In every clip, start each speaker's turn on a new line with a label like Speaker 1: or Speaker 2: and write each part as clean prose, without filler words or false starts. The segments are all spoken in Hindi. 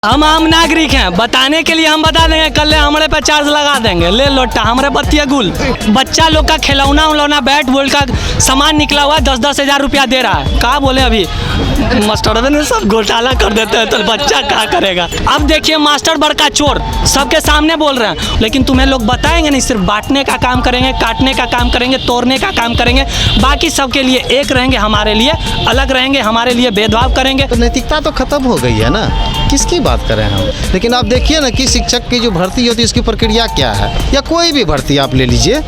Speaker 1: हम आम नागरिक हैं, बताने के लिए हम बता देंगे, कल हमारे पे चार्ज लगा देंगे, ले लोटा हमारे बत्तिया गुल। बच्चा लोग का खिलौना उलौना बैट बॉल का सामान निकला हुआ है, 10-10 हज़ार रुपया दे रहा है। कहा बोले अभी मास्टर ने सब घोटाला कर देते हैं तो बच्चा क्या करेगा। अब देखिए मास्टर बड़का चोर सबके सामने बोल रहे हैं, लेकिन तुम्हें लोग बताएंगे नहीं, सिर्फ बांटने का काम करेंगे, काटने का काम करेंगे, तोड़ने का काम करेंगे। बाकी सबके लिए एक रहेंगे, हमारे लिए अलग रहेंगे, हमारे लिए भेदभाव करेंगे।
Speaker 2: तो नैतिकता तो खत्म हो गई है ना, किसकी बात करें हम। लेकिन आप देखिए ना कि शिक्षक की जो भर्ती होती है उसकी प्रक्रिया क्या है, या कोई भी भर्ती आप ले लीजिए,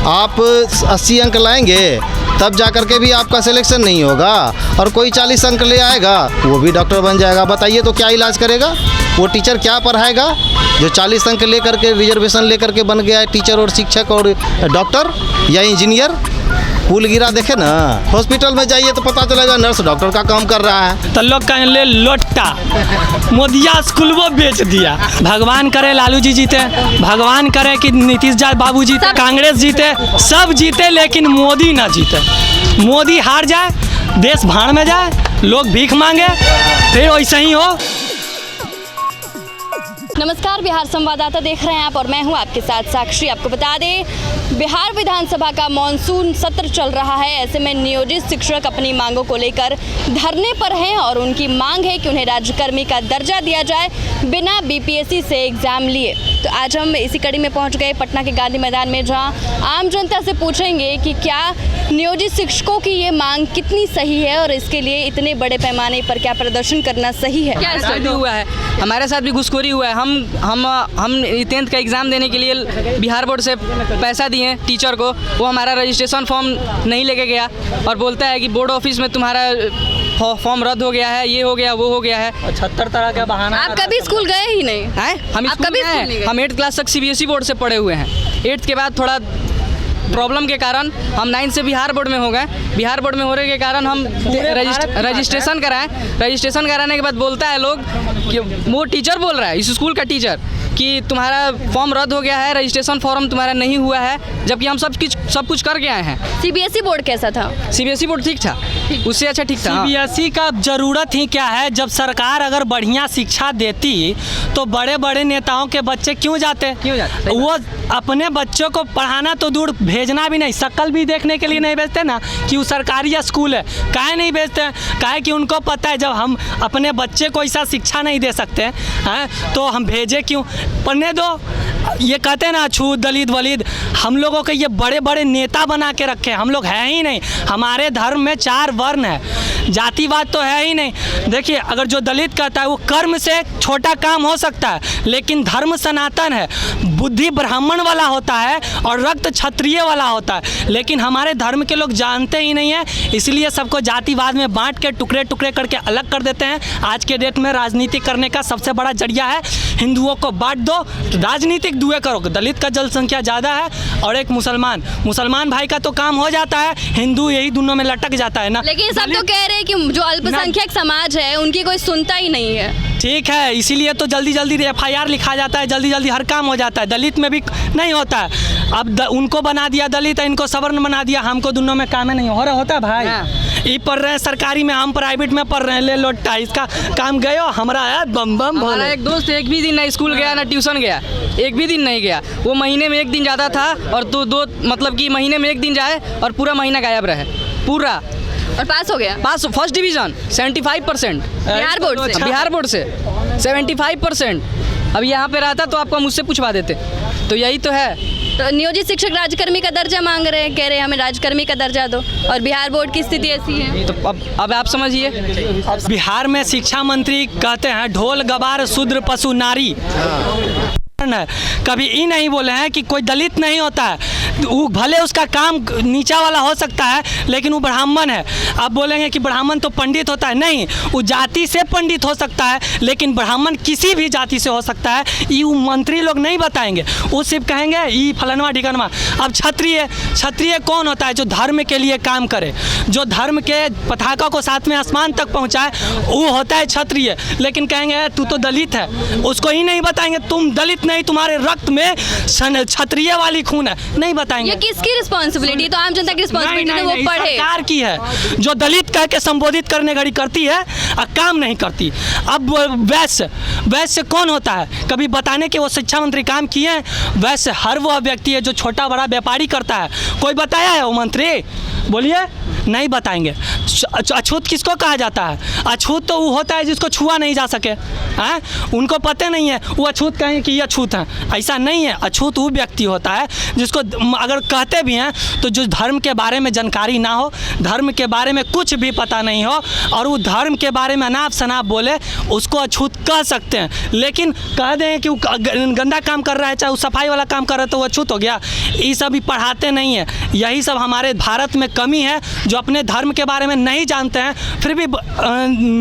Speaker 2: आप 80 अंक लाएंगे तब जा कर के भी आपका सिलेक्शन नहीं होगा, और कोई 40 अंक ले आएगा वो भी डॉक्टर बन जाएगा। बताइए तो क्या इलाज करेगा वो टीचर, क्या पढ़ाएगा। जो 40 अंक लेकर के रिजर्वेशन लेकर के बन गया है टीचर और शिक्षक और डॉक्टर या इंजीनियर, पुल गिरा देखे ना, हॉस्पिटल में जाइए तो पता चलेगा नर्स डॉक्टर का काम कर रहा है।
Speaker 1: तो लोग कहें ले लोटा, मोदिया स्कूल वो बेच दिया। भगवान करे लालू जी जीते, भगवान करे कि नीतीश बाबू जीते, कांग्रेस जीते, सब जीते, लेकिन मोदी ना जीते। मोदी हार जाए, देश भाड़ में जाए, लोग भीख मांगे, फिर वैसे ही हो।
Speaker 3: नमस्कार, बिहार संवाददाता देख रहे हैं आप और मैं हूं आपके साथ साक्षी। आपको बता दें, बिहार विधानसभा का मॉनसून सत्र चल रहा है। ऐसे में नियोजित शिक्षक अपनी मांगों को लेकर धरने पर हैं और उनकी मांग है कि उन्हें राज्यकर्मी का दर्जा दिया जाए बिना बीपीएससी से एग्जाम लिए। तो आज हम इसी कड़ी में पहुंच गए पटना के गांधी मैदान में, जहां आम जनता से पूछेंगे कि क्या नियोजित शिक्षकों की ये मांग कितनी सही है और इसके लिए इतने बड़े पैमाने पर क्या प्रदर्शन करना सही है।
Speaker 4: क्या स्टडी हुआ है, हमारे साथ भी घुसखोरी हुआ है। हम 10th का एग्ज़ाम देने के लिए बिहार बोर्ड से पैसा दिए टीचर को, वो हमारा रजिस्ट्रेशन फॉर्म नहीं लेके गया और बोलता है कि बोर्ड ऑफिस में तुम्हारा फॉर्म रद्द हो गया है, ये हो गया, वो हो गया है।
Speaker 1: 76 तरह का बहाना।
Speaker 3: आप कभी स्कूल गए ही नहीं
Speaker 4: हैं? हम हम 8th क्लास तक CBSE बोर्ड से पढ़े हुए हैं। 8th के बाद थोड़ा प्रॉब्लम के कारण हम 9th से बिहार बोर्ड में हो गए। बिहार बोर्ड में होने के कारण हम रजिस्ट्रेशन कराएं। रजिस्ट्रेशन कराने के बाद बोलता है लोग कि वो टीचर बोल रहा है, इस स्कूल का टीचर, कि तुम्हारा फॉर्म रद्द हो गया है, रजिस्ट्रेशन फॉर्म तुम्हारा नहीं हुआ है, जबकि हम सब कुछ करके आए हैं।
Speaker 3: CBSE बोर्ड कैसा था?
Speaker 4: CBSE बोर्ड ठीक था, उससे अच्छा ठीक था।
Speaker 1: CBSE का ज़रूरत ही क्या है, जब सरकार अगर बढ़िया शिक्षा देती तो बड़े बड़े नेताओं के बच्चे क्यों जाते। वो अपने बच्चों को पढ़ाना तो दूर, भेजना भी नहीं, शक्ल भी देखने के लिए नहीं भेजते ना कि वो सरकारी स्कूल है। काहे नहीं भेजते हैं? काहे कि उनको पता है जब हम अपने बच्चे को ऐसा शिक्षा नहीं दे सकते हैं तो हम भेजे क्यों। पढ़ने दो। ये कहते हैं ना छूत दलित वलित, हम लोगों के ये बड़े बड़े नेता बना के रखे, हम लोग हैं ही नहीं। हमारे धर्म में 4 वर्ण है, जातिवाद तो है ही नहीं। देखिए, अगर जो दलित कहता है वो कर्म से छोटा काम हो सकता है, लेकिन धर्म सनातन है, बुद्धि ब्राह्मण वाला होता है और रक्त क्षत्रिय वाला होता है। लेकिन हमारे धर्म के लोग जानते ही नहीं है, इसलिए सबको जातिवाद में बांट के टुकड़े टुकड़े करके अलग कर देते हैं। आज के डेट में राजनीति करने का सबसे बड़ा जरिया है, हिंदुओं को बांट दो, राजनीतिक दुए करो। दलित का जनसंख्या ज़्यादा है और एक मुसलमान भाई का तो काम हो जाता है, हिंदू यही दोनों में लटक जाता है ना।
Speaker 3: लेकिन सब तो कह रहे हैं कि जो अल्पसंख्यक समाज है उनकी कोई सुनता ही नहीं है।
Speaker 1: ठीक है, इसीलिए तो जल्दी जल्दी FIR लिखा जाता है, जल्दी जल्दी हर काम हो जाता है। दलित में भी नहीं होता है। अब उनको बना दिया दलित, इनको सवर्ण बना दिया, हमको दोनों में काम नहीं हो रहा होता भाई। ये पढ़ रहे हैं सरकारी में, हम प्राइवेट में पढ़ रहे हैं, ले लोटा इसका काम गयो हमारा है बम बम।
Speaker 4: हमारा एक दोस्त एक भी दिन ना स्कूल गया ना ट्यूशन गया, एक भी दिन नहीं गया। वो महीने में 1 दिन ज़्यादा था और दो मतलब कि महीने में 1 दिन जाए और पूरा महीना गायब रहे पूरा।
Speaker 3: और पास हो गया,
Speaker 4: पास फर्स्ट डिवीज़न 75%।
Speaker 3: बिहार बोर्ड से
Speaker 4: 75%। अब यहाँ पे रहता तो आपको मुझसे पूछवा देते। तो यही तो है।
Speaker 3: तो नियोजित शिक्षक राजकर्मी का दर्जा मांग रहे हैं, कह रहे हैं हमें राजकर्मी का दर्जा दो, और बिहार बोर्ड की स्थिति ऐसी है।
Speaker 4: तो अब आप समझिए,
Speaker 1: बिहार में शिक्षा मंत्री कहते हैं ढोल गवार शूद्र पशु नारी। कभी ये नहीं बोले हैं कि कोई दलित नहीं होता है, वो भले उसका काम नीचा वाला हो सकता है लेकिन वो ब्राह्मण है। आप बोलेंगे कि ब्राह्मण तो पंडित होता है, नहीं, वो जाति से पंडित हो सकता है, लेकिन ब्राह्मण किसी भी जाति से हो सकता है। ये मंत्री लोग नहीं बताएंगे, वो सिर्फ कहेंगे ये फलनवा ढिकनवा। अब क्षत्रिय कौन होता है? जो धर्म के लिए काम करे, जो धर्म के पताका को 7वें आसमान तक पहुँचाए, वो होता है क्षत्रिय। लेकिन कहेंगे तू तो दलित है, उसको ही नहीं बताएंगे तुम दलित नहीं तुम्हारे रक्त में क्षत्रिय वाली खून है, नहीं बताएंगे।
Speaker 3: ये किसकी रिस्पॉन्सिबिलिटी है? तो आम जनता की रिस्पॉन्सिबिलिटी है, वो पढ़े।
Speaker 1: सरकार की है, जो दलित कह के संबोधित करने घड़ी करती है और काम नहीं करती। अब वैश्य कौन होता है, कभी बताने के वो शिक्षा मंत्री काम किए हैं? वैसे हर वो व्यक्ति है जो छोटा बड़ा व्यापारी करता है, कोई बताया है वो मंत्री? बोलिए, नहीं बताएंगे। अछूत किसको कहा जाता है? अछूत तो वो होता है जिसको छुआ नहीं जा सके, हैं? उनको पता नहीं है, वो अछूत कहें कि ये अछूत हैं, ऐसा नहीं है। अछूत वो व्यक्ति होता है जिसको अगर कहते भी हैं तो जो धर्म के बारे में जानकारी ना हो, धर्म के बारे में कुछ भी पता नहीं हो और वो धर्म के बारे में अनाप शनाप बोले, उसको अछूत कह सकते हैं। लेकिन कह दें कि वो गंदा काम कर रहा है, चाहे वो सफाई वाला काम कर रहा है, तो वो अछूत हो गया। ये सब भी पढ़ाते नहीं है। यही सब हमारे भारत में कमी है, जो अपने धर्म के बारे में नहीं जानते हैं, फिर भी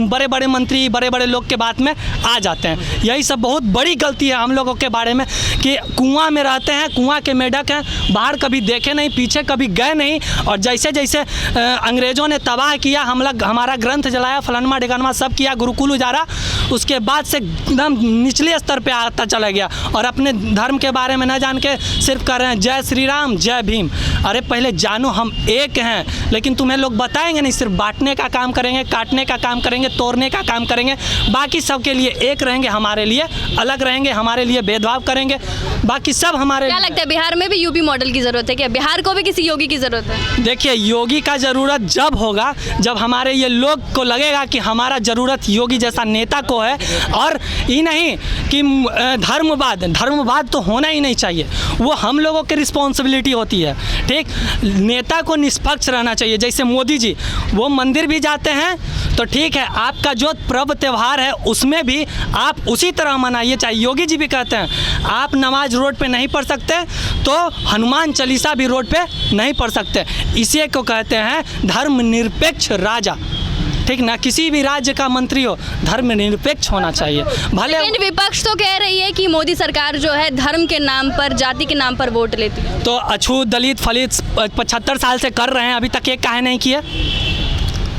Speaker 1: बड़े बड़े मंत्री, बड़े बड़े लोग के बात में आ जाते हैं। यही सब बहुत बड़ी गलती है हम लोगों के बारे में, कि कुआं में रहते हैं, कुआं के मेढक हैं, बाहर कभी देखे नहीं, पीछे कभी गए नहीं। और जैसे जैसे अंग्रेज़ों ने तबाह किया, हमारा ग्रंथ जलाया, फलानमा ढिकानमा सब किया, गुरुकुल उजारा, उसके बाद से एकदम निचले स्तर पे आता चला गया और अपने धर्म के बारे में न जान के सिर्फ कर रहे हैं जय श्री राम, जय भीम। अरे पहले जानो हम एक हैं, लेकिन तुम्हें लोग बताएंगे नहीं, सिर्फ बांटने का काम करेंगे, काटने का काम करेंगे, तोड़ने का काम करेंगे। बाकी सबके लिए एक रहेंगे, हमारे लिए अलग रहेंगे, हमारे लिए भेदभाव करेंगे, बाकी सब हमारे।
Speaker 3: क्या लगता है बिहार में भी यूपी मॉडल की ज़रूरत है क्या? बिहार को भी किसी योगी की ज़रूरत है?
Speaker 1: देखिए, योगी का ज़रूरत जब होगा जब हमारे ये लोग को लगेगा कि हमारा ज़रूरत योगी जैसा नेता को है। और ये नहीं कि धर्मवाद तो होना ही नहीं चाहिए, वो हम लोगों की रिस्पॉन्सिबिलिटी होती है। ठीक, नेता को निष्पक्ष रहना चाहिए। जैसे मोदी जी, वो मंदिर भी जाते हैं तो ठीक है, आपका जो पर्व त्यौहार है उसमें भी आप उसी तरह मनाइए। चाहे योगी जी भी कहते हैं आप नमाज रोड पे नहीं पढ़ सकते तो हनुमान चालीसा भी रोड पे नहीं पढ़ सकते। इसी को कहते हैं धर्मनिरपेक्ष राजा। ठीक ना, किसी भी राज्य का मंत्री हो, धर्मनिरपेक्ष होना चाहिए। भले
Speaker 3: लेकिन विपक्ष तो कह रही है कि मोदी सरकार जो है धर्म के नाम पर, जाति के नाम पर वोट लेती है।
Speaker 1: तो अछूत, दलित, फलित 75 साल से कर रहे हैं, अभी तक एक काहे नहीं किया?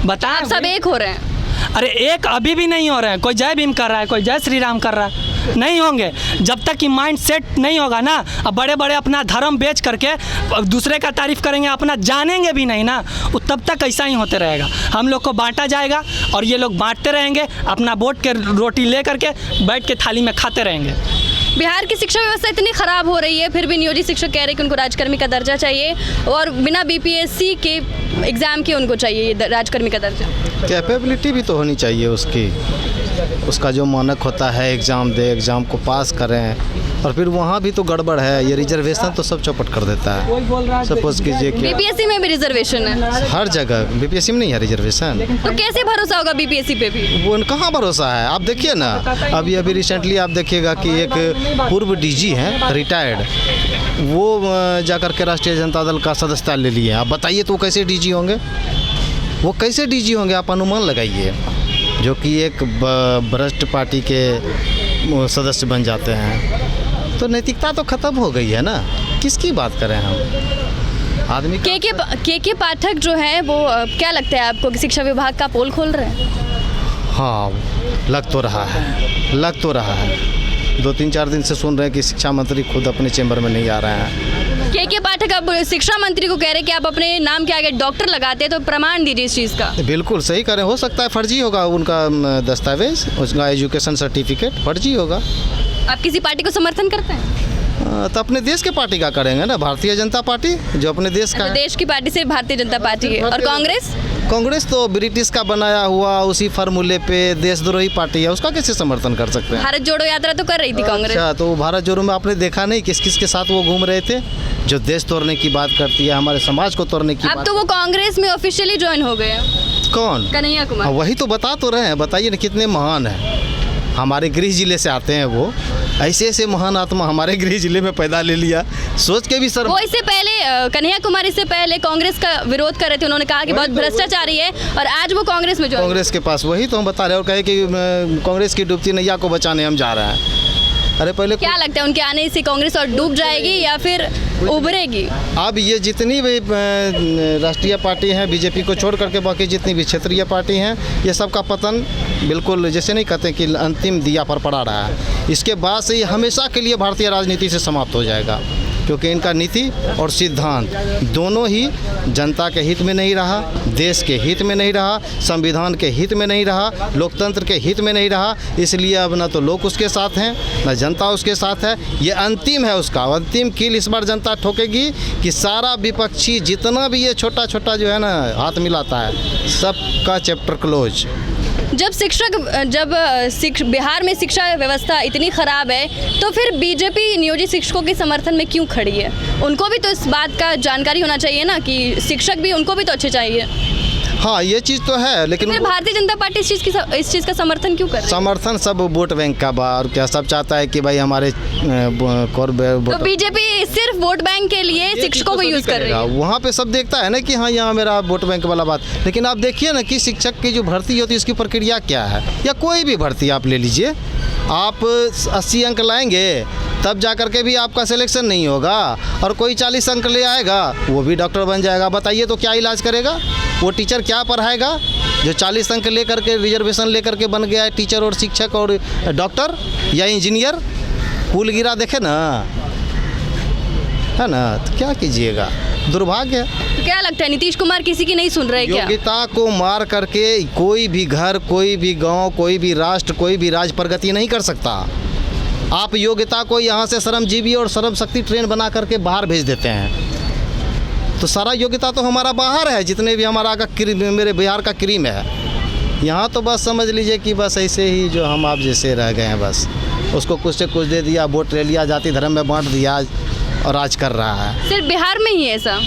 Speaker 1: बता,
Speaker 3: आप सब एक हो रहे हैं।
Speaker 1: अरे एक अभी भी नहीं हो रहे हैं। कोई जय भीम कर रहा है, कोई जय श्री राम कर रहा है, नहीं होंगे जब तक कि माइंड सेट नहीं होगा ना। अब बड़े बड़े अपना धर्म बेच करके दूसरे का तारीफ करेंगे, अपना जानेंगे भी नहीं ना, तब तक ऐसा ही होते रहेगा। हम लोग को बांटा जाएगा और ये लोग बांटते रहेंगे, अपना वोट के रोटी ले करके बैठ के थाली में खाते रहेंगे।
Speaker 3: बिहार की शिक्षा व्यवस्था इतनी खराब हो रही है, फिर भी नियोजित शिक्षक कह रहे हैं कि उनको राजकर्मी का दर्जा चाहिए और बिना बीपीएससी के एग्ज़ाम के उनको चाहिए ये राजकर्मी का दर्जा।
Speaker 2: कैपेबिलिटी भी तो होनी चाहिए उसकी, उसका जो मानक होता है, एग्ज़ाम दे, एग्ज़ाम को पास करें। और फिर वहाँ भी तो गड़बड़ है, ये रिजर्वेशन तो सब चौपट कर देता है। सपोज कीजिए कि
Speaker 3: बीपीएससी में भी रिजर्वेशन है,
Speaker 2: हर जगह बीपीएससी में नहीं है रिजर्वेशन,
Speaker 3: तो कैसे भरोसा होगा बीपीएससी पे भी?
Speaker 2: वो कहाँ भरोसा है? आप देखिए ना, अभी रिसेंटली आप देखिएगा कि एक पूर्व डीजी हैं रिटायर्ड, वो जाकर के राष्ट्रीय जनता दल का सदस्यता ले लिए। आप बताइए तो वो कैसे डीजी होंगे? वो कैसे डीजी होंगे? आप अनुमान लगाइए, जो कि एक भ्रष्ट पार्टी के सदस्य बन जाते हैं। तो नैतिकता तो ख़त्म हो गई है ना, किसकी बात करें हम? आदमी
Speaker 3: के पाठक जो है वो क्या लगता है आपको कि शिक्षा विभाग का पोल खोल रहे हैं?
Speaker 2: हाँ, लग तो रहा है। 2-3-4 दिन से सुन रहे हैं कि शिक्षा मंत्री खुद अपने चैम्बर में नहीं आ रहे हैं।
Speaker 3: के पाठक अब शिक्षा मंत्री को कह रहे हैं कि आप अपने नाम के आगे डॉक्टर लगाते हैं तो प्रमाण दीजिए इस चीज़ का।
Speaker 2: बिल्कुल सही करें, हो सकता है फर्जी होगा उनका दस्तावेज, उसका एजुकेशन सर्टिफिकेट फर्जी होगा।
Speaker 3: आप किसी पार्टी को समर्थन करते हैं?
Speaker 2: तो अपने देश के पार्टी का करेंगे ना, भारतीय जनता पार्टी जो अपने देश का है।
Speaker 3: देश की पार्टी से भारतीय जनता पार्टी है। और कांग्रेस
Speaker 2: तो ब्रिटिश का बनाया हुआ उसी फार्मूले पे देशद्रोही पार्टी है, उसका कैसे समर्थन कर सकते हैं?
Speaker 3: भारत जोड़ो यात्रा तो कर रही थी कांग्रेस।
Speaker 2: अच्छा, तो भारत जोड़ो में आपने देखा नहीं किस किस के साथ वो घूम रहे थे, जो देश तोड़ने की बात करती है, हमारे समाज को तोड़ने की
Speaker 3: अब
Speaker 2: बात।
Speaker 3: तो वो कांग्रेस में ऑफिशियली ज्वाइन हो गए।
Speaker 2: कौन?
Speaker 3: कन्हैया कुमार।
Speaker 2: वही तो बता तो रहे हैं, बताइए ना कितने महान हैं। हमारे गृह जिले से आते हैं वो, ऐसे महान आत्मा हमारे गृह जिले में पैदा ले लिया, सोच के भी शर्म।
Speaker 3: वो इससे पहले कन्हैया कुमार इससे पहले कांग्रेस का विरोध कर रहे थे, उन्होंने कहा कि बहुत भ्रष्टाचारी है और आज वो कांग्रेस में
Speaker 2: कांग्रेस के पास, वही तो हम बता रहे हैं। और कहे कि कांग्रेस की डूबती नैया को बचाने हम जा रहे हैं। अरे पहले
Speaker 3: क्या लगता है उनके आने से कांग्रेस और डूब जाएगी या फिर उभरेगी?
Speaker 2: अब ये जितनी भी राष्ट्रीय पार्टी हैं बीजेपी को छोड़ करके बाकी जितनी भी क्षेत्रीय पार्टी हैं, ये सब का पतन बिल्कुल जैसे नहीं कहते कि अंतिम दिया पर पड़ा रहा है। इसके बाद से ये हमेशा के लिए भारतीय राजनीति से समाप्त हो जाएगा, क्योंकि इनका नीति और सिद्धांत दोनों ही जनता के हित में नहीं रहा, देश के हित में नहीं रहा, संविधान के हित में नहीं रहा, लोकतंत्र के हित में नहीं रहा। इसलिए अब ना तो लोग उसके साथ हैं, ना जनता उसके साथ है। ये अंतिम है, उसका अंतिम कील इस बार जनता ठोकेगी कि सारा विपक्षी जितना भी ये छोटा छोटा जो है ना हाथ मिलाता है, सबका चैप्टर क्लोज।
Speaker 3: जब बिहार में शिक्षा व्यवस्था इतनी ख़राब है, तो फिर बीजेपी नियोजित शिक्षकों के समर्थन में क्यों खड़ी है? उनको भी तो इस बात का जानकारी होना चाहिए ना कि शिक्षक भी, उनको भी तो अच्छे चाहिए।
Speaker 2: हाँ, ये चीज़ तो है, लेकिन
Speaker 3: फिर भारतीय जनता पार्टी इस चीज़ का समर्थन क्यों कर रही है?
Speaker 2: समर्थन सब वोट बैंक का बा, और क्या सब चाहता है कि भाई हमारे
Speaker 3: तो बीजेपी सिर्फ वोट बैंक के लिए शिक्षकों को यूज़ कर रही है।
Speaker 2: वहाँ पे सब देखता है ना कि हाँ यहाँ मेरा वोट बैंक वाला बात। लेकिन आप देखिए ना कि शिक्षक की जो भर्ती होती है इसकी प्रक्रिया क्या है, या कोई भी भर्ती आप ले लीजिए, आप 80 अंक लाएंगे तब जा कर के भी आपका सिलेक्शन नहीं होगा, और कोई 40 अंक ले आएगा वो भी डॉक्टर बन जाएगा। बताइए तो क्या इलाज करेगा वो टीचर, क्या पढ़ाएगा? जो 40 अंक लेकर के रिजर्वेशन लेकर के बन गया है टीचर और शिक्षक और डॉक्टर या इंजीनियर, पुल गिरा देखे ना, है ना, तो क्या कीजिएगा, दुर्भाग्य है।
Speaker 3: तो क्या लगता है नीतीश कुमार किसी की नहीं सुन रहे क्या?
Speaker 2: योग्यता को मार करके कोई भी घर, कोई भी गांव, कोई भी राष्ट्र, कोई भी राज्य प्रगति नहीं कर सकता। आप योग्यता को यहाँ से श्रमजीवी और श्रम शक्ति ट्रेन बना करके बाहर भेज देते हैं, तो सारा योग्यता तो हमारा बाहर है। जितने भी हमारा मेरे बिहार का क्रीम है, यहाँ तो बस समझ लीजिए कि बस ऐसे ही जो हम आप जैसे रह गए हैं, बस उसको कुछ से कुछ दे दिया, वोट ले लिया, जाति धर्म में बांट दिया और राज कर रहा है।
Speaker 3: सिर्फ बिहार में ही है ऐसा?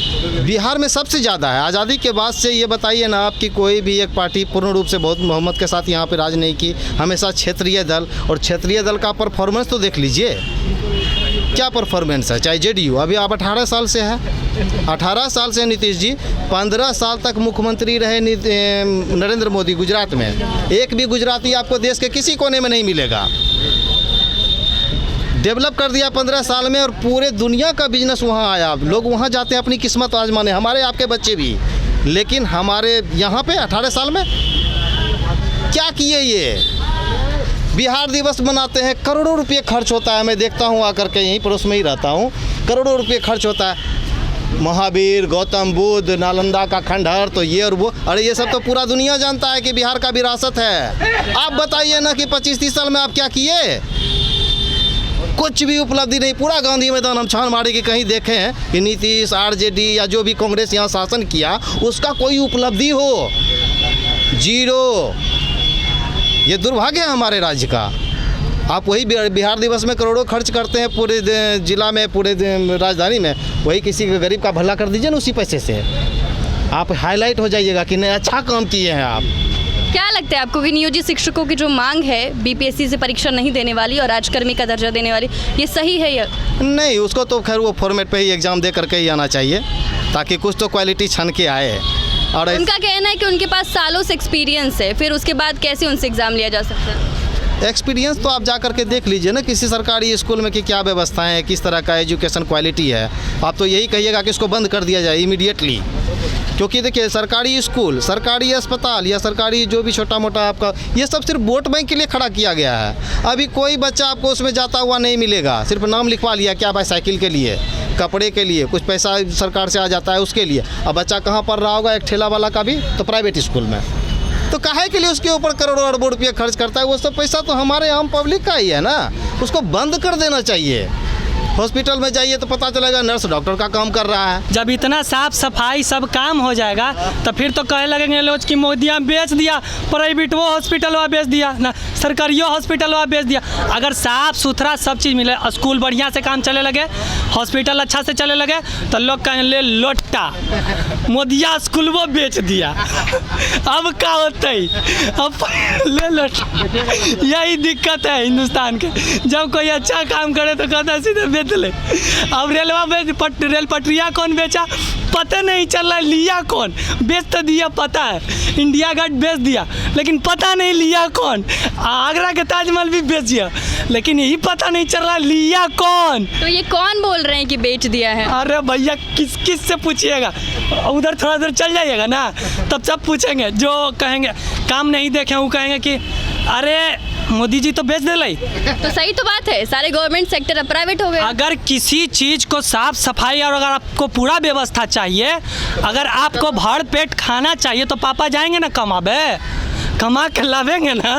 Speaker 2: बिहार में सबसे ज़्यादा है। आज़ादी के बाद से ये बताइए ना आप कि कोई भी एक पार्टी पूर्ण रूप से बहुत बहुमत के साथ यहाँ पे राज नहीं की। हमेशा क्षेत्रीय दल, और क्षेत्रीय दल का परफॉर्मेंस तो देख लीजिए, क्या परफॉर्मेंस है। चाहे जेडीयू, अभी आप 18 साल से है, 18 साल से नीतीश जी, 15 साल तक मुख्यमंत्री रहे नरेंद्र मोदी गुजरात में। एक भी गुजराती आपको देश के किसी कोने में नहीं मिलेगा। डेवलप कर दिया 15 साल में, और पूरे दुनिया का बिजनेस वहाँ आया। लोग वहाँ जाते हैं अपनी किस्मत आजमाने, हमारे आपके बच्चे भी। लेकिन हमारे यहाँ पे 18 साल में क्या किए ये? बिहार दिवस मनाते हैं, करोड़ों रुपये खर्च होता है। मैं देखता हूँ आकर के, यहीं पड़ोस में ही रहता हूँ, करोड़ों रुपये खर्च होता है। महावीर, गौतम बुद्ध, नालंदा का खंडहर, तो ये और वो, अरे ये सब तो पूरा दुनिया जानता है कि बिहार का विरासत है। आप बताइए ना कि 25-30 साल में आप क्या किए? कुछ भी उपलब्धि नहीं। पूरा गांधी मैदान हम छान मारे कि कहीं देखे हैं कि नीतीश, आरजेडी या जो भी कांग्रेस यहाँ शासन किया उसका कोई उपलब्धि हो? जीरो। ये दुर्भाग्य है हमारे राज्य का। आप वही बिहार दिवस में करोड़ों खर्च करते हैं पूरे जिला में, पूरे राजधानी में, वही किसी गरीब का भला कर दीजिए ना उसी पैसे से। आप हाईलाइट हो जाइएगा कि नहीं, अच्छा काम किए हैं आप।
Speaker 3: क्या लगता है आपको कि नियोजित शिक्षकों की जो मांग है बीपीएससी से परीक्षा नहीं देने वाली और राजकर्मी का दर्जा देने वाली, ये सही है या
Speaker 2: नहीं? उसको तो खैर वो फॉर्मेट पे ही एग्ज़ाम दे करके ही आना चाहिए, ताकि कुछ तो क्वालिटी छन के आए। और
Speaker 3: उनका कहना है कि उनके पास सालों से एक्सपीरियंस है, फिर उसके बाद कैसे उनसे एग्ज़ाम लिया जा सकता है?
Speaker 2: एक्सपीरियंस तो आप जा करके देख लीजिए ना किसी सरकारी स्कूल में कि क्या व्यवस्थाएं हैं, किस तरह का एजुकेशन क्वालिटी है। आप तो यही कहिएगा कि इसको बंद कर दिया जाए इमीडिएटली, क्योंकि देखिए सरकारी स्कूल, सरकारी अस्पताल या सरकारी जो भी छोटा मोटा आपका, ये सब सिर्फ वोट बैंक के लिए खड़ा किया गया है। अभी कोई बच्चा आपको उसमें जाता हुआ नहीं मिलेगा। सिर्फ नाम लिखवा लिया, क्या भाई, साइकिल के लिए, कपड़े के लिए, कुछ पैसा सरकार से आ जाता है उसके लिए। अब बच्चा कहाँ पढ़ रहा होगा? एक ठेला वाला का भी तो प्राइवेट स्कूल में। तो काहे के लिए उसके ऊपर करोड़ों अरबों रुपये खर्च करता है? वो सब पैसा तो हमारे आम पब्लिक का ही है ना, उसको बंद कर देना चाहिए। हॉस्पिटल में जाइए तो पता चलेगा नर्स डॉक्टर का काम कर रहा है।
Speaker 1: जब इतना साफ सफाई सब काम हो जाएगा तो फिर तो कहे लगेंगे लोग कि मोदिया बेच दिया, प्राइवेट वो हॉस्पिटल वहाँ बेच दिया ना, सरकारी हॉस्पिटल वहाँ बेच दिया। अगर साफ सुथरा सब चीज़ मिले, स्कूल बढ़िया से काम चले लगे, हॉस्पिटल अच्छा से चले लगे, तो लोग कहें ले लोटा मोदिया स्कूल वो बेच दिया। अब क्या होते, अब ले लोटा। यही दिक्कत है हिंदुस्तान के। जब कोई अच्छा काम करे तो कहता है सीधे बेच दिले। अब रेल पटरिया कौन बेचा पता नहीं चल रहा, लिया कौन, बेच तो दिया पता है, इंडिया गेट बेच दिया, लेकिन पता नहीं लिया कौन। आगरा के ताजमहल भी बेच दिया, लेकिन यही पता नहीं चल रहा लिया कौन।
Speaker 3: तो ये कौन बोल रहे हैं कि बेच दिया है?
Speaker 1: अरे भैया किस से पूछिएगा, उधर थोड़ा देर चल जाइएगा ना, तब सब पूछेंगे। जो कहेंगे काम नहीं देखे वो कहेंगे कि अरे मोदी जी तो बेच दिलाई।
Speaker 3: तो सही तो बात है, सारे गवर्नमेंट सेक्टर अब प्राइवेट हो गए।
Speaker 1: अगर किसी चीज़ को साफ सफाई और अगर आपको पूरा व्यवस्था चाहिए, अगर आपको भर पेट खाना चाहिए तो पापा जाएंगे ना कमाबे, कमा के लावेंगे ना।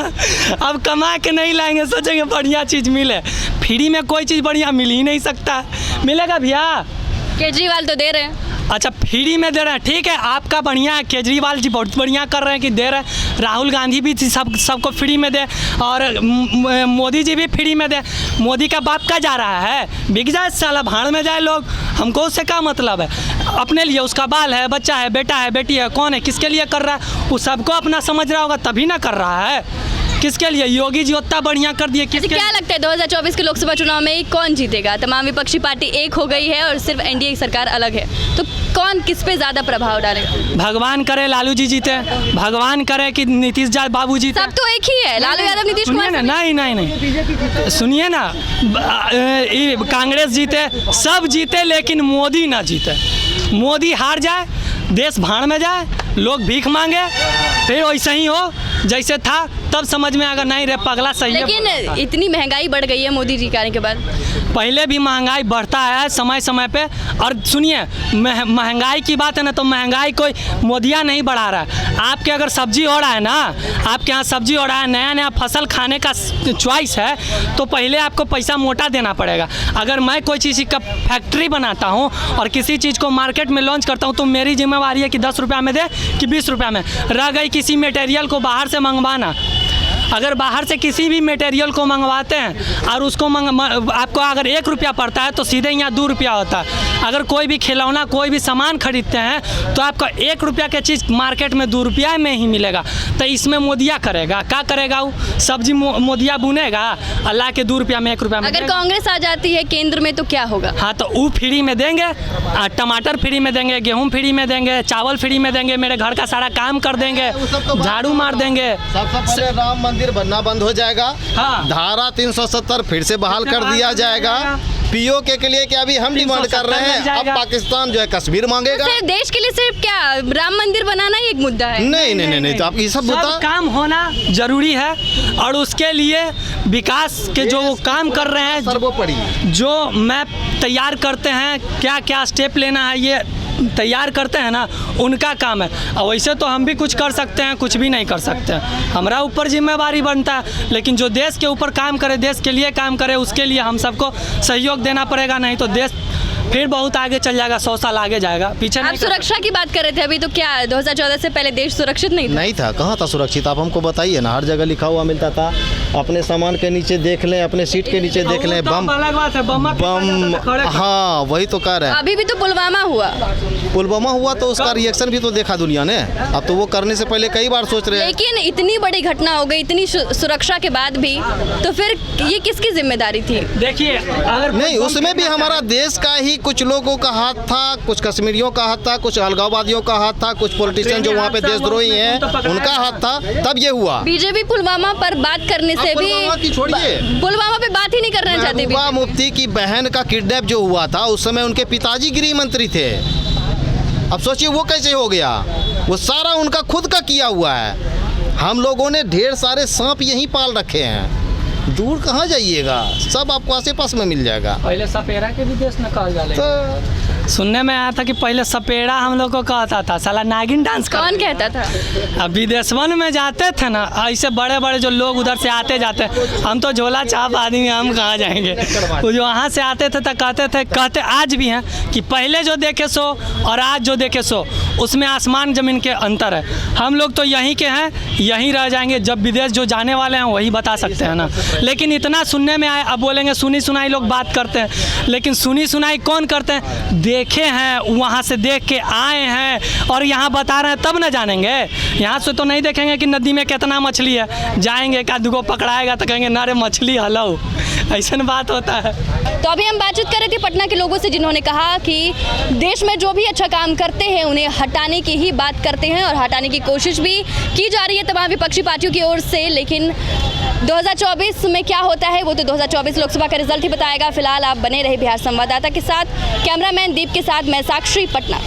Speaker 1: अब कमा के नहीं लाएंगे, सोचेंगे बढ़िया चीज़ मिले, फ्री में कोई चीज़ बढ़िया मिल ही नहीं सकता। मिलेगा भैया?
Speaker 3: केजरीवाल तो दे रहे हैं।
Speaker 1: अच्छा फ्री में दे रहे हैं, ठीक है, आपका बढ़िया है, केजरीवाल जी बहुत बढ़िया कर रहे हैं कि दे रहे हैं। राहुल गांधी भी सबको फ्री में दे, और मोदी जी भी फ्री में दे। मोदी का बाप का जा रहा है, बिक जाए साला, भाड़ में जाए लोग, हमको उससे क्या मतलब है। अपने लिए उसका बाल है, बच्चा है, बेटा है, बेटी है, कौन है, किसके लिए कर रहा है, वो सबको अपना समझ रहा होगा तभी ना कर रहा है। किसके लिए? योगी जी उतना बढ़िया कर दिए।
Speaker 3: अच्छा, क्या लगता है 2024 के लोकसभा चुनाव में कौन जीतेगा? तमाम विपक्षी पार्टी एक हो गई है और सिर्फ एनडीए सरकार अलग है, तो कौन किस पे ज्यादा प्रभाव डालेगा?
Speaker 1: भगवान करे लालू जी जीते, भगवान करे कि नीतीश बाबू जीते।
Speaker 3: सब तो एक ही है, लालू यादव, नीतीश
Speaker 1: सुनिए
Speaker 3: कुमार।
Speaker 1: ना, नहीं सुनिए ना, कांग्रेस जीते, सब जीते, लेकिन मोदी ना जीते। मोदी हार जाए, देश भाड़ में जाए, लोग भीख मांगे, फिर वैसे ही हो जैसे था, तब समझ में आएगा नहीं रे पगला सही है।
Speaker 3: लेकिन इतनी महंगाई बढ़ गई है मोदी जी के आने के बाद।
Speaker 1: पहले भी महंगाई बढ़ता है समय समय पे। और सुनिए, महंगाई की बात है ना, तो महंगाई कोई मोदिया नहीं बढ़ा रहा है। आपके अगर सब्जी हो रहा है ना, आपके यहाँ सब्जी हो रहा है, नया नया फसल खाने का चॉइस है, तो पहले आपको पैसा मोटा देना पड़ेगा। अगर मैं कोई चीज़ का फैक्ट्री बनाता हूँ और किसी चीज़ को मार्केट में लॉन्च करता हूँ, तो मेरी जिम्मेवारी है कि 10 रुपया में दे कि 20 रुपया में। रह गई किसी मटेरियल को बाहर से मंगवाना, अगर बाहर से किसी भी मटेरियल को मंगवाते हैं और उसको आपको अगर 1 रुपया पड़ता है, तो सीधे यहाँ 2 रुपया होता है। अगर कोई भी खिलौना, कोई भी सामान खरीदते हैं, तो आपका 1 रुपया की चीज़ मार्केट में 2 रुपया में ही मिलेगा। तो इसमें मोदिया करेगा, क्या करेगा? वो सब्जी मोदिया बुनेगा, अल्लाह के 2 रुपया में 1 रुपया में।
Speaker 3: अगर कांग्रेस आ जाती है केंद्र में तो क्या होगा?
Speaker 1: हाँ, तो वो फ्री में देंगे, टमाटर फ्री में देंगे, गेहूँ फ्री में देंगे, चावल फ्री में देंगे, मेरे घर का सारा काम कर देंगे, झाड़ू मार देंगे।
Speaker 2: सबसे पहले राम मंदिर बनना बंद हो जाएगा।
Speaker 1: हाँ।
Speaker 2: धारा 370 फिर से बहाल कर दिया जाएगा। पीओके के लिए क्या अभी हम डिमांड कर रहे हैं, अब पाकिस्तान जो है कश्मीर मांगेगा।
Speaker 3: सिर्फ देश के लिए सिर्फ क्या राम मंदिर बनाना ही एक मुद्दा है?
Speaker 2: नहीं, तो आप ये सब
Speaker 1: काम होना जरूरी है, और उसके लिए विकास के जो वो काम कर रहे हैं,
Speaker 2: सर्वोपरि
Speaker 1: जो मैप तैयार करते हैं, क्या क्या स्टेप लेना है, ये तैयार करते हैं ना, उनका काम है। और वैसे तो हम भी कुछ कर सकते हैं, कुछ भी नहीं कर सकते हैं, हमारा ऊपर जिम्मेवारी बनता है। लेकिन जो देश के ऊपर काम करे, देश के लिए काम करे, उसके लिए हम सबको सहयोग देना पड़ेगा, नहीं तो देश फिर बहुत आगे चल जाएगा, 100 साल आगे जाएगा, पीछे
Speaker 3: आप सुरक्षा की बात कर रहे थे अभी, तो क्या 2014 से पहले देश सुरक्षित नहीं था?
Speaker 2: कहाँ था सुरक्षित? आप हमको बताइए ना, हर जगह लिखा हुआ मिलता था, अपने सामान के नीचे देख लें, अपने सीट के नीचे देख लें, बम। हाँ, वही तो कह रहे हैं।
Speaker 3: अभी भी तो
Speaker 2: पुलवामा हुआ तो उसका रिएक्शन भी तो देखा दुनिया ने। अब तो वो करने से पहले कई बार सोच रहे हैं।
Speaker 3: लेकिन इतनी बड़ी घटना हो गई, इतनी सुरक्षा के बाद भी, तो फिर ये किसकी जिम्मेदारी थी?
Speaker 1: देखिए, अगर
Speaker 2: नहीं, उसमें भी हमारा देश का ही कुछ लोगों का हाथ था, कुछ कश्मीरियों का हाथ था, कुछ अलगाववादियों का हाथ था, कुछ पॉलिटिशियन जो वहाँ पे देशद्रोही हैं उनका हाथ था, तब ये हुआ।
Speaker 3: बीजेपी पुलवामा पर बात करने से भी, पुलवामा पे बात ही नहीं करना चाहती।
Speaker 2: महबूबा मुफ्ती की बहन का किडनैप जो हुआ था, उस समय उनके पिताजी गृह मंत्री थे। अब सोचिए वो कैसे हो गया, वो सारा उनका खुद का किया हुआ है। हम लोगों ने ढेर सारे सांप यहीं पाल रखे हैं, दूर कहाँ जाइएगा, सब आपको आस पास में मिल जाएगा।
Speaker 1: पहले सपेरा के भी देश न कहल जाले। तो सुनने में आया था कि पहले सपेरा हम लोग को कहता था, साला नागिन डांस
Speaker 3: कौन कहता था?
Speaker 1: अब विदेशवन में जाते थे ना, ऐसे बड़े बड़े जो लोग उधर से आते जाते, हम तो झोला छाप आदमी, हम कहाँ जाएंगे। वो जो वहाँ से आते थे तो कहते आज भी हैं कि पहले जो देखे सो और आज जो देखे सो, उसमें आसमान ज़मीन के अंतर है। हम लोग तो यहीं के हैं, यहीं रह जाएंगे। जब विदेश जो जाने वाले हैं वही बता सकते हैं ना। लेकिन इतना सुनने में आए, अब बोलेंगे सुनी सुनाई लोग बात करते हैं, लेकिन सुनी सुनाई कौन करते हैं? देखे हैं, वहाँ से देख के आए हैं और यहाँ बता रहे हैं, तब ना जानेंगे। यहाँ से तो नहीं देखेंगे कि नदी में कितना मछली है, जाएंगे, एक आध गो पकड़ाएगा तो कहेंगे ना रे मछली हलो, ऐसा बात होता है।
Speaker 3: तो अभी हम बातचीत कर रहे थे पटना के लोगों से, जिन्होंने कहा कि देश में जो भी अच्छा काम करते हैं उन्हें हटाने की ही बात करते हैं और हटाने की कोशिश भी की जा रही है तमाम विपक्षी पार्टियों की ओर से। लेकिन 2024 में क्या होता है वो तो 2024 लोकसभा का रिजल्ट ही बताएगा। फिलहाल आप बने रहे बिहार संवाददाता के साथ। कैमरामैन दीप के साथ मैं साक्षी, पटना।